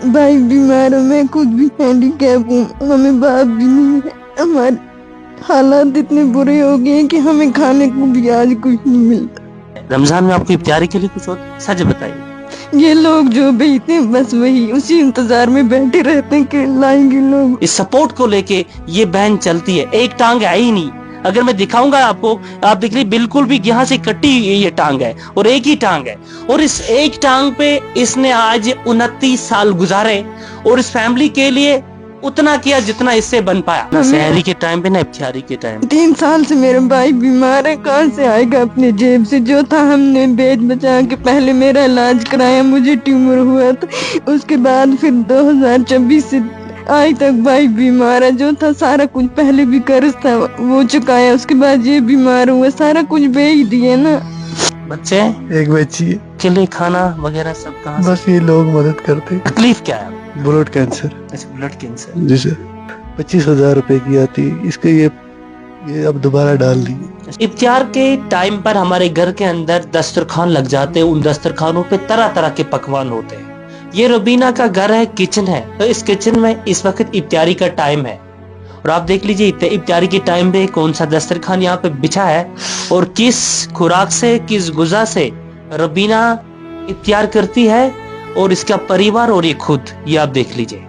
भाई बीमार है, मैं खुद भी हैंडीकैप हूँ, हमें बाप भी नहीं है। हमारे हालात इतने बुरे हो गए हैं कि हमें खाने को भी आज कुछ नहीं मिलता। रमजान में आपको इफ्तारी के लिए कुछ होता? सच बताइए। ये लोग जो भेजते हैं बस वही उसी इंतजार में बैठे रहते हैं कि लाएंगे लोग। इस सपोर्ट को लेके ये बहन चलती है, एक टांग है ही नहीं। अगर मैं दिखाऊंगा आपको, आप देख लीजिए, बिल्कुल भी यहाँ से कटी ये टांग है और एक ही टांग है, और इस एक टांग पे इसने आज 29 साल गुजारे और इस फैमिली के लिए उतना किया जितना इससे बन पाया ना सहरी के टाइम पे ना इफ्तारी के टाइम। 3 साल से मेरा भाई बीमार है, कहाँ से आएगा अपने जेब से? जो था हमने बेच बचा के पहले मेरा इलाज कराया, मुझे ट्यूमर हुआ था, उसके बाद फिर 2024 से आज तक भाई बीमार है। जो था सारा कुछ पहले भी कर्ज था वो चुकाया, उसके बाद ये बीमार हुआ, सारा कुछ बेच दिए ना। बच्चे एक बच्ची है, के लिए खाना वगैरह सब कहाँ से? बस ये लोग मदद करते। तकलीफ क्या है? Blood cancer. अच्छा, ब्लड कैंसर। जी सर, 25,000 रुपए की आती, इसके ये अब दोबारा डाल दी। इफ्तार के टाइम पर हमारे घर के अंदर दस्तरखान लग जाते हैं, उन दस्तरखानों पे तरह तरह के पकवान होते हैं। ये रुबीना का घर है, किचन है, तो इस किचन में इस वक्त इफ्तारी का टाइम है और आप देख लीजिए इफ्तारी के टाइम पे कौन सा दस्तरखान यहाँ पे बिछा है और किस खुराक से, किस गुज़ा से रुबीना इफ्तार करती है और इसका परिवार और ये खुद, ये आप देख लीजिए।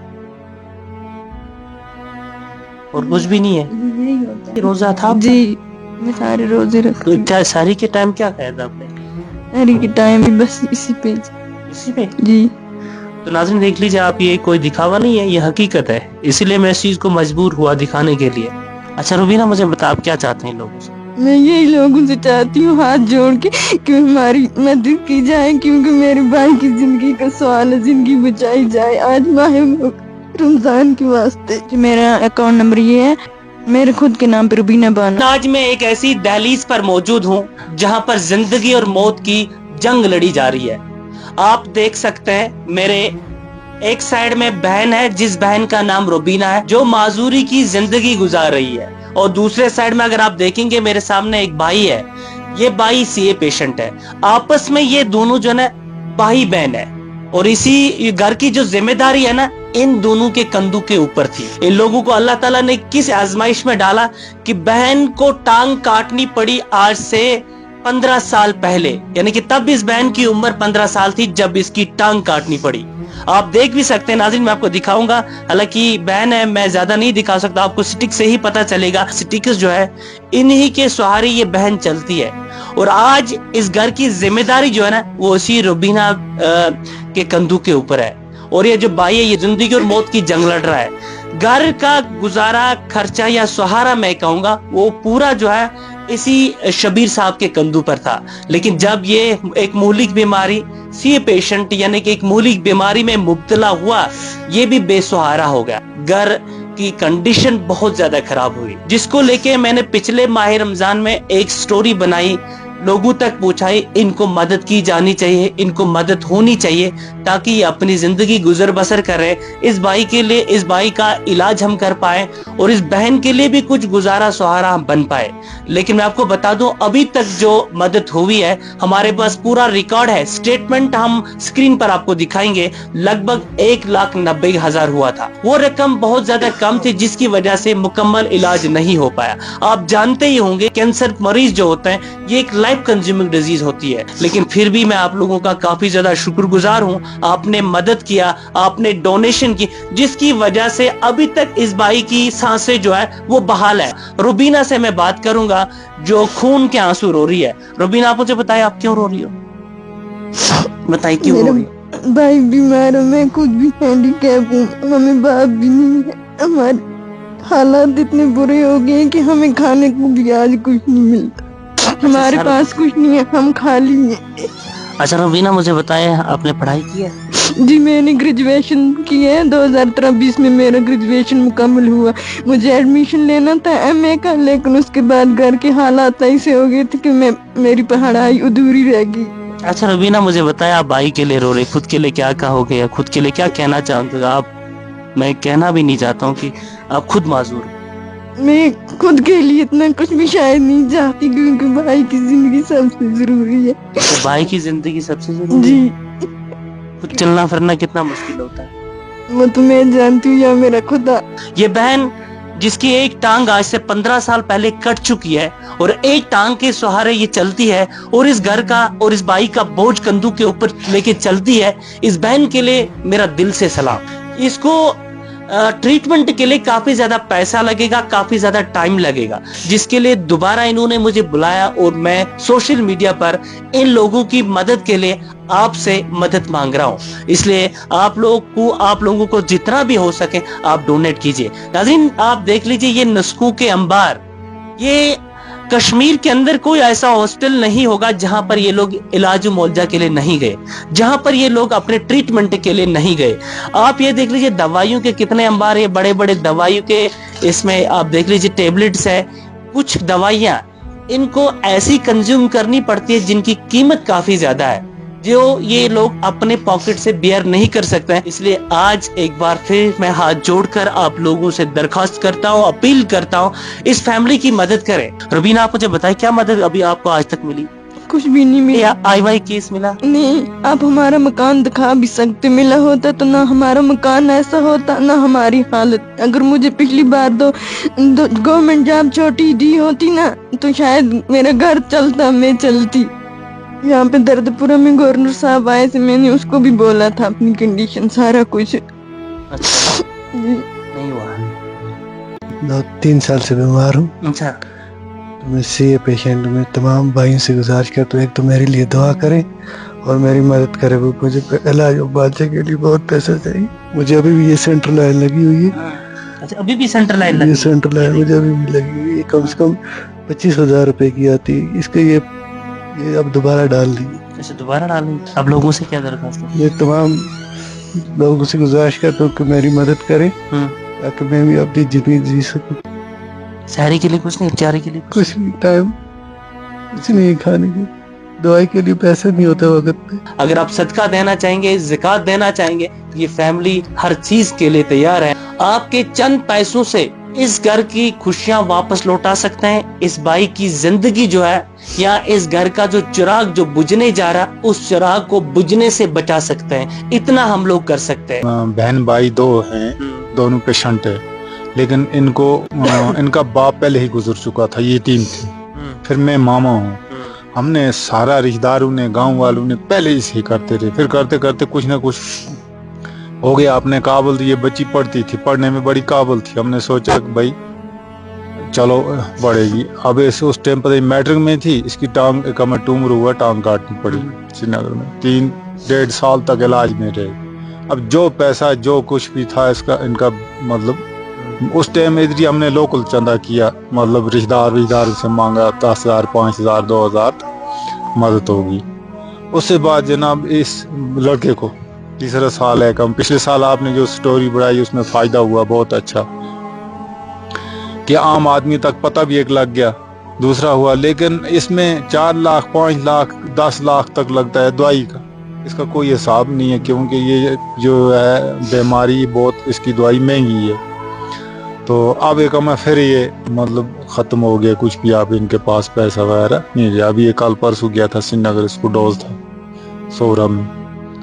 और कुछ भी नहीं है, यही होता है। रोजा था जी, मैं सारे रोजे रखती हूँ। तो सारी के टाइम क्या खाया था आपने? सारी के टाइम भी बस इसी पे इसी पे। जी। तो नाज़रीन देख लीजिए आप, ये कोई दिखावा नहीं है, ये हकीकत है, इसीलिए मैं इस चीज को मजबूर हुआ दिखाने के लिए। अच्छा रुबीना, मुझे बता आप क्या चाहते हैं लोगों से? मैं यही लोगों से चाहती हूँ हाथ जोड़ के कि हमारी मदद की जाए, क्योंकि मेरे भाई की जिंदगी का सवाल है, जिंदगी बचाई जाए आज माह रमजान के वास्ते। मेरा अकाउंट नंबर ये है, मेरे खुद के नाम पे रुबीना बानो। आज मैं एक ऐसी दहलीज पर मौजूद हूँ जहाँ पर जिंदगी और मौत की जंग लड़ी जा रही है। आप देख सकते हैं मेरे एक साइड में बहन है, जिस बहन का नाम रुबीना है, जो माजूरी की जिंदगी गुजार रही है, और दूसरे साइड में अगर आप देखेंगे मेरे सामने एक भाई है, ये भाई सीए पेशेंट है। आपस में ये दोनों जो है भाई बहन है और इसी घर की जो जिम्मेदारी है ना, इन दोनों के कंधों के ऊपर थी। इन लोगों को अल्लाह ताला ने किस आजमाइश में डाला कि बहन को टांग काटनी पड़ी आज से 15 साल पहले, यानी कि तब इस बहन की उम्र 15 साल थी जब इसकी टांग काटनी पड़ी। आप देख भी सकते हैं नाज़रीन, मैं आपको दिखाऊंगा, हालांकि बहन है मैं ज्यादा नहीं दिखा सकता, आपको स्टिक से ही पता चलेगा। स्टिक्स जो है इन्हीं के सहारे ये बहन चलती है और आज इस घर की जिम्मेदारी जो है ना वो उसी रुबीना के कंधों के ऊपर है। और ये जो भाई है ये जिंदगी और मौत की जंग लड़ रहा है। घर का गुजारा, खर्चा या सहारा मैं कहूंगा वो पूरा जो है इसी शबीर साहब के कंधों पर था। लेकिन जब ये एक मूलिक बीमारी, सीए पेशेंट यानी कि एक मूलिक बीमारी में मुब्तला हुआ, ये भी बेसहारा हो गया। घर की कंडीशन बहुत ज्यादा खराब हुई, जिसको लेके मैंने पिछले माह रमजान में एक स्टोरी बनाई, लोगों तक पहुंचाई, इनको मदद की जानी चाहिए, इनको मदद होनी चाहिए ताकि ये अपनी जिंदगी गुजर बसर करे। इस भाई के लिए, इस भाई का इलाज हम कर पाए और इस बहन के लिए भी कुछ गुजारा सहारा हम बन पाए। लेकिन मैं आपको बता दूं, अभी तक जो मदद हुई है हमारे पास पूरा रिकॉर्ड है, स्टेटमेंट हम स्क्रीन पर आपको दिखाएंगे। लगभग 1,90,000 हुआ था। वो रकम बहुत ज्यादा कम थी जिसकी वजह से मुकम्मल इलाज नहीं हो पाया। आप जानते ही होंगे कैंसर मरीज जो होते हैं ये एक लाइफ कंज्यूमिंग डिजीज होती है, लेकिन फिर भी मैं आप लोगों का काफी ज्यादा शुक्रगुजार हूं। आपने मदद किया, आपने डोनेशन की, जिसकी वजह से अभी तक इस भाई की सांसें जो है वो बहाल है। रुबीना से मैं बात करूंगा जो खून के आंसू रो रही है। रुबीना आप मुझे बताइए आप क्यों रो रही हो? बताइए क्यों रो रही हो? भाई बीमार है, मैं खुद भी हैंडीकैप हूँ, हमें बाप भी नहीं है। हमारे हालात इतने बुरे हो गए कि हमें खाने को भी आज कुछ नहीं मिलता, हमारे पास कुछ नहीं है, हम खाली हैं। अच्छा रुबीना मुझे बताएं आपने पढ़ाई की है? जी मैंने ग्रेजुएशन की है, 2023 में मेरा ग्रेजुएशन मुकम्मल हुआ। मुझे एडमिशन लेना था एमए का, लेकिन उसके बाद घर के हालात ऐसे हो गए थे कि मेरी पढ़ाई अधूरी रह गई। अच्छा रुबीना मुझे बताया आप भाई के लिए रो रहे, खुद के लिए क्या कहोगे या खुद के लिए क्या कहना चाहते हो आप? मैं कहना भी नहीं चाहता हूँ कि आप खुद माजूर हो। मैं खुद के लिए इतना कुछ भी शायद नहीं चाहती, क्योंकि भाई की जिंदगी सबसे जरूरी है। तो भाई की जिंदगी सबसे जरूरी जी है। खुद चलना फिरना कितना मुश्किल होता है। वो तो मैं जानती हूँ या मेरा खुदा। ये बहन जिसकी एक टांग आज से 15 साल पहले कट चुकी है और एक टांग के सहारे ये चलती है और इस घर का और इस बाई का बोझ कंधों के ऊपर लेके चलती है, इस बहन के लिए मेरा दिल से सलाम। इसको ट्रीटमेंट के लिए काफी ज्यादा पैसा लगेगा, काफी ज्यादा टाइम लगेगा, जिसके लिए दोबारा इन्होंने मुझे बुलाया और मैं सोशल मीडिया पर इन लोगों की मदद के लिए आपसे मदद मांग रहा हूं। इसलिए आप लोगों को जितना भी हो सके आप डोनेट कीजिए। नाज़रीन, आप देख लीजिए ये नुस्खों के अंबार, ये कश्मीर के अंदर कोई ऐसा हॉस्टल नहीं होगा जहां पर ये लोग इलाज मुआवजा के लिए नहीं गए, जहां पर ये लोग अपने ट्रीटमेंट के लिए नहीं गए। आप ये देख लीजिए दवाइयों के कितने अंबार है, बड़े बड़े दवाइयों के, इसमें आप देख लीजिए टेबलेट्स है। कुछ दवाइयां इनको ऐसी कंज्यूम करनी पड़ती है जिनकी कीमत काफी ज्यादा है, जो ये लोग अपने पॉकेट से बेयर नहीं कर सकते हैं। इसलिए आज एक बार फिर मैं हाथ जोड़कर आप लोगों से दरखास्त करता हूँ, अपील करता हूँ, इस फैमिली की मदद करें। रुबीना, आप मुझे बताएं क्या मदद अभी आपको आज तक मिली? कुछ भी नहीं मिला। आई केस मिला? नहीं, आप हमारा मकान दिखा भी सकते, मिला होता तो ना हमारा मकान ऐसा होता ना हमारी हालत। अगर मुझे पिछली बार दो गवर्नमेंट जॉब छोटी दी होती ना तो शायद मेरा घर चलता, मैं चलती। यहाँ पे दर्दपुरा में गवर्नर साहब आए थे, मैंने उसको भी बोला था अपनी कंडीशन सारा कुछ। अच्छा, नहीं हुआ? 3 साल से बीमार हूँ। अच्छा, मैं सीए पेशेंट में तमाम भाइयों से गुजारिश करता हूँ, एक तो मेरे लिए दुआ करें और मेरी मदद करें। वो मुझे इलाज मुआवजे के लिए बहुत पैसा चाहिए। मुझे अभी भी ये सेंट्रल लाइन लगी हुई है। अच्छा, अभी भी सेंट्रल लाइन लगी? ये सेंट्रल लाइन मुझे अभी भी लगी हुई है, कम से कम 25,000 रुपए की आती है। इसके ये अब दोबारा डाल दी। अच्छा, दोबारा डालें? अब लोगों से क्या दरखास्त है? मैं तमाम लोगों से गुजारिश करता हूँ कि मेरी मदद करें ताकि मैं भी अपनी जिंदगी जी सकूं। शहरी के लिए कुछ नहीं, चारे के लिए कुछ भी टाइम कुछ नहीं खाने की, दवाई के लिए पैसा नहीं होता वक्त पे। अगर आप सदका देना चाहेंगे, ज़कात देना चाहेंगे, ये फैमिली हर चीज के लिए तैयार है। आपके चंद पैसों से इस घर की खुशियां वापस लौटा सकते हैं, इस भाई की जिंदगी जो है या इस घर का जो चिराग जो बुझने जा रहा है उस चिराग को बुझने से बचा सकते हैं। इतना हम लोग कर सकते हैं। बहन भाई 2 हैं, दोनों पेशेंट है, लेकिन इनको इनका बाप पहले ही गुजर चुका था, ये टीम थी। फिर मैं मामा हूँ, हमने सारा रिश्तेदारों ने, गांव वालों ने पहले ही करते रहे। फिर करते करते कुछ ना कुछ हो गया। अपने काबल ये बच्ची पढ़ती थी, पढ़ने में बड़ी काबल थी। हमने सोचा कि भाई चलो पढ़ेगी। अब ऐसे उस टाइम पर मैट्रिक में थी, इसकी टांग का में ट्यूमर हुआ, टांग काटनी पड़ी श्रीनगर में। 3-1.5 साल तक इलाज में रहे। अब जो पैसा जो कुछ भी था इसका, इनका मतलब उस टाइम इधर हमने लोकल चंदा किया, मतलब रिश्तेदार से मांगा 10,000, 5,000, 2,000 मदद होगी। उससे बाद जनाब इस लड़के को 3रा साल है कम। पिछले साल आपने जो स्टोरी बढ़ाई उसमें फायदा हुआ बहुत अच्छा, कि आम आदमी तक पता भी एक लग गया। दूसरा हुआ, लेकिन इसमें 4 लाख, 5 लाख, 10 लाख तक लगता है दवाई का। इसका कोई हिसाब नहीं है, क्योंकि ये जो है बीमारी बहुत, इसकी दवाई महंगी है। तो अब एक मैं फिर ये मतलब ख़त्म हो गया, कुछ भी आप इनके पास पैसा वगैरह नहीं रहा। अभी ये कल परसों गया था श्रीनगर, इसको डोज था 100 में,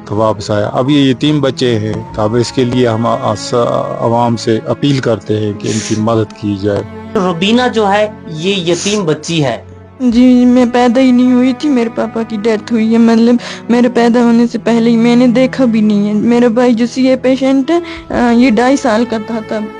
तो वापस आया। अब ये यतीम बच्चे हैं, तो अब इसके लिए हम आवाम से अपील करते हैं कि इनकी मदद की जाए। रुबीना जो है ये यतीम बच्ची है। जी, मैं पैदा ही नहीं हुई थी, मेरे पापा की डेथ हुई है। मतलब मेरे पैदा होने से पहले ही, मैंने देखा भी नहीं है। मेरा भाई जो सीए पेशेंट है, ये 2.5 साल का था तब।